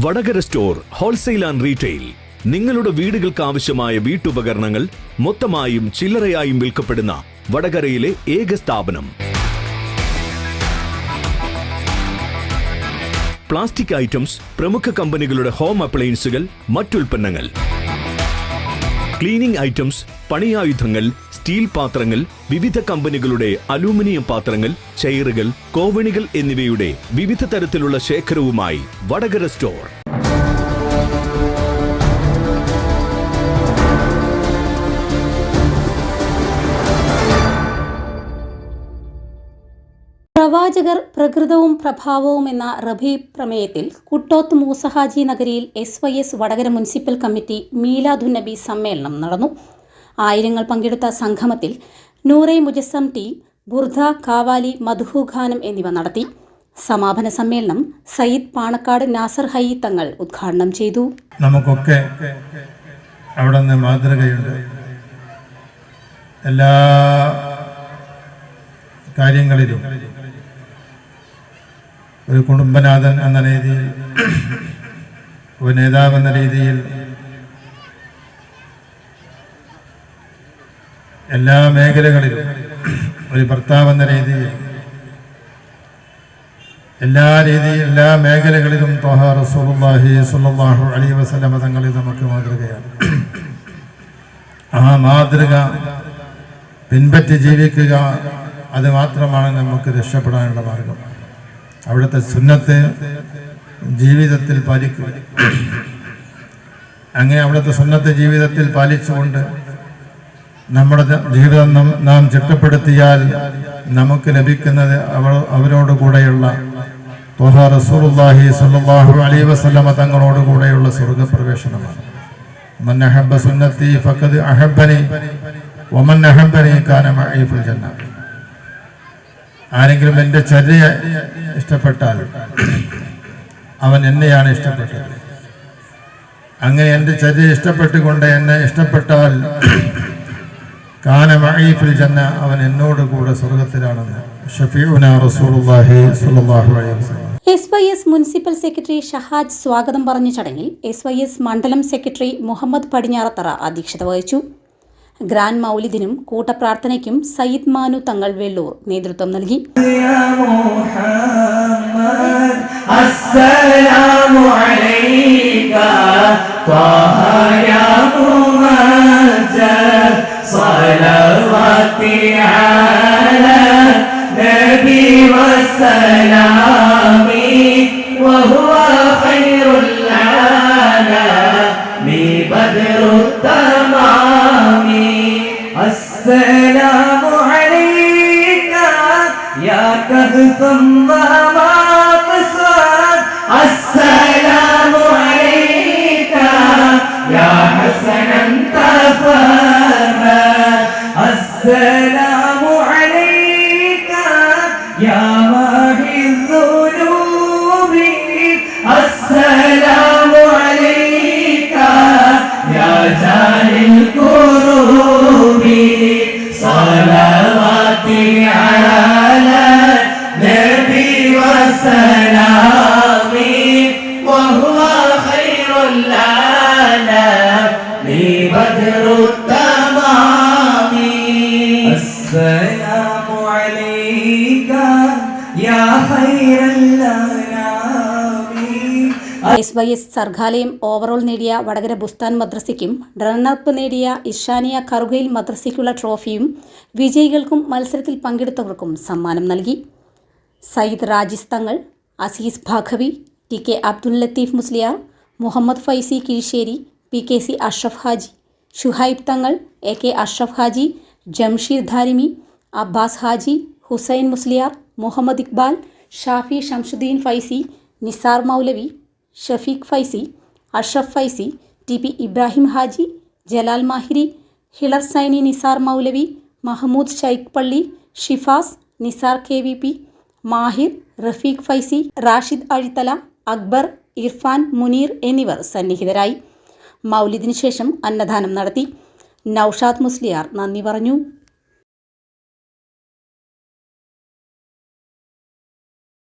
Vadakara store wholesale and retail. നിങ്ങളുടെ വീടുകൾക്ക് ആവശ്യമായ വീട്ടുപകരണങ്ങൾ മൊത്തമായും ചില്ലറയായും വിൽക്കപ്പെടുന്ന വടകരയിലെ ഏക സ്ഥാപനം. പ്ലാസ്റ്റിക് ഐറ്റംസ്, പ്രമുഖ കമ്പനികളുടെ ഹോം അപ്ലയൻസുകൾ, മറ്റുൽപ്പന്നങ്ങൾ, ക്ലീനിംഗ് ഐറ്റംസ്, പണിയായുധങ്ങൾ, സ്റ്റീൽ പാത്രങ്ങൾ, വിവിധ കമ്പനികളുടെ അലൂമിനിയം പാത്രങ്ങൾ, ചെയറുകൾ, കോവണികൾ എന്നിവയുടെ വിവിധ തരത്തിലുള്ള ശേഖരവുമായി വടകര സ്റ്റോർ. പ്രവാചകർ പ്രകൃതവും പ്രഭാവവും എന്ന റബീ പ്രമേയത്തിൽ കുട്ടോത്ത് മൂസഹാജി നഗരിയിൽ SYS വടകര മുനിസിപ്പൽ കമ്മിറ്റി മീലാദുന്നബി സമ്മേളനം നടന്നു. ആയിരങ്ങൾ പങ്കെടുത്ത സംഗമത്തിൽ നൂറെ മുജസ്സം ടി, ബുർദ, കാവാലി, മധുഹു ഖാനം എന്നിവ നടത്തി. സമാപന സമ്മേളനം സയ്യിദ് പാണക്കാട് നാസർ ഹയി തങ്ങൾ ഉദ്ഘാടനം ചെയ്തു. നമുക്കൊക്കെ അവിടെ നിന്ന് മാതൃകയുണ്ട്. എല്ലാ കാര്യങ്ങളിലും ഒരു കുടുംബനാഥൻ എന്ന രീതിയിൽ, ഒരു നേതാവ് എന്ന രീതിയിൽ എല്ലാ മേഖലകളിലും, ഒരു ഭർത്താവ് എന്ന രീതിയിൽ എല്ലാ മേഖലകളിലും ത്വഹ റസൂലുള്ളാഹി സ്വല്ലല്ലാഹു അലൈഹി വസല്ലം തങ്ങളിൽ നമുക്ക് മാതൃകയാണ്. ആ മാതൃക പിൻപറ്റി ജീവിക്കുക, അത് മാത്രമാണ് നമുക്ക് രക്ഷപ്പെടാനുള്ള മാർഗം. അവിടുത്തെ സുന്നത്ത് ജീവിതത്തിൽ പാലിക്കുക. അങ്ങനെ അവിടുത്തെ സുന്നത്ത് ജീവിതത്തിൽ പാലിച്ചുകൊണ്ട് നമ്മുടെ ജീവിതം നാം ചിട്ടപ്പെടുത്തിയാൽ നമുക്ക് ലഭിക്കുന്നത് അവരോട് കൂടെയുള്ള ത്വഹ റസൂലുള്ളാഹി സ്വല്ലല്ലാഹു അലൈഹി വസല്ലം തങ്ങളോട് കൂടെയുള്ള സ്വർഗ്ഗപ്രവേശനമാണ്. മൻ അഹബ്ബ സുന്നത്തി ഫഖദ് അഹബ്ബനി വമൻ അഹബ്ബനി കാന മഅീ ഫിൽ ജന്ന. ആരെങ്കിലും എൻ്റെ ചര്യ ഇഷ്ടപ്പെട്ടാൽ അവൻ എന്നെയാണ് ഇഷ്ടപ്പെട്ടത്. അങ്ങനെ എൻ്റെ ചര്യ ഇഷ്ടപ്പെട്ടുകൊണ്ട് എന്നെ ഇഷ്ടപ്പെട്ടാൽ കാന മഅീ ഫിൽ ജന്ന, അവൻ എന്നോട് കൂടെ സ്വർഗ്ഗത്തിലാണെന്ന് ഷഫീഉനാ റസൂലുള്ളാഹി സ്വല്ലല്ലാഹു അലൈഹി വസല്ലം. SYS മുനിസിപ്പൽ സെക്രട്ടറി ഷഹാജ് സ്വാഗതം പറഞ്ഞ ചടങ്ങിൽ SYS മണ്ഡലം സെക്രട്ടറി മുഹമ്മദ് പടിഞ്ഞാറത്തറ അധ്യക്ഷത വഹിച്ചു. ഗ്രാൻഡ് മൗലിദിനും കൂട്ടപ്രാർത്ഥനയ്ക്കും സയ്യിദ് മാനു തങ്ങൾ വെള്ളൂർ നേതൃത്വം നൽകി. السلام عليك يا كهثم ما قصد. السلام عليك يا حسنا تفرد. السلام عليك يا ماحي الذنوب. السلام عليك يا جاني الكروب. صلواتي على النبي وسلامي وهو خير الأنام بدر التمام. السلام عليك يا خير الأنام. SYS സർഗാലയം ഓവറോൾ നേടിയ വടകര ബുസ്താൻ മദ്രസയ്ക്കും റണ്ണറപ്പ് നേടിയ ഇഷാനിയ കറുകയിൽ മദ്രസയ്ക്കുള്ള ട്രോഫിയും വിജയികൾക്കും മത്സരത്തിൽ പങ്കെടുത്തവർക്കും സമ്മാനം നൽകി. സയ്യിദ് റാജിസ് തങ്ങൾ, അസീസ് ഭാഖവി, TK അബ്ദുൽ ലത്തീഫ് മുസ്ലിയാർ, മുഹമ്മദ് ഫൈസി കിഴിശ്ശേരി, PKC അഷ്റഫ് ഹാജി, ഷുഹൈബ് തങ്ങൾ, AK അഷ്റഫ് ഹാജി, ജംഷീർ ധാരിമി, അബ്ബാസ് ഹാജി, ഹുസൈൻ മുസ്ലിയാർ, മുഹമ്മദ് ഇക്ബാൽ, ഷാഫി ഷംസുദ്ദീൻ ഫൈസി, നിസാർ മൗലവി, ഷഫീഖ് ഫൈസി, അഷ്റഫ് ഫൈസി, TP ഇബ്രാഹിം ഹാജി, ജലാൽ മാഹിരി, ഹിളർ സൈനി, നിസാർ മൗലവി, മഹമ്മൂദ് ഷൈഖ് പള്ളി, ഷിഫാസ്, നിസാർ KVP, മാഹിർ, റഫീഖ് ഫൈസി, റാഷിദ് അഴിത്തല, അക്ബർ, ഇർഫാൻ, മുനീർ എന്നിവർ സന്നിഹിതരായി. മൗലിദിന് ശേഷം അന്നദാനം നടത്തി. നൌഷാദ് മുസ്ലിയാർ നന്ദി പറഞ്ഞു.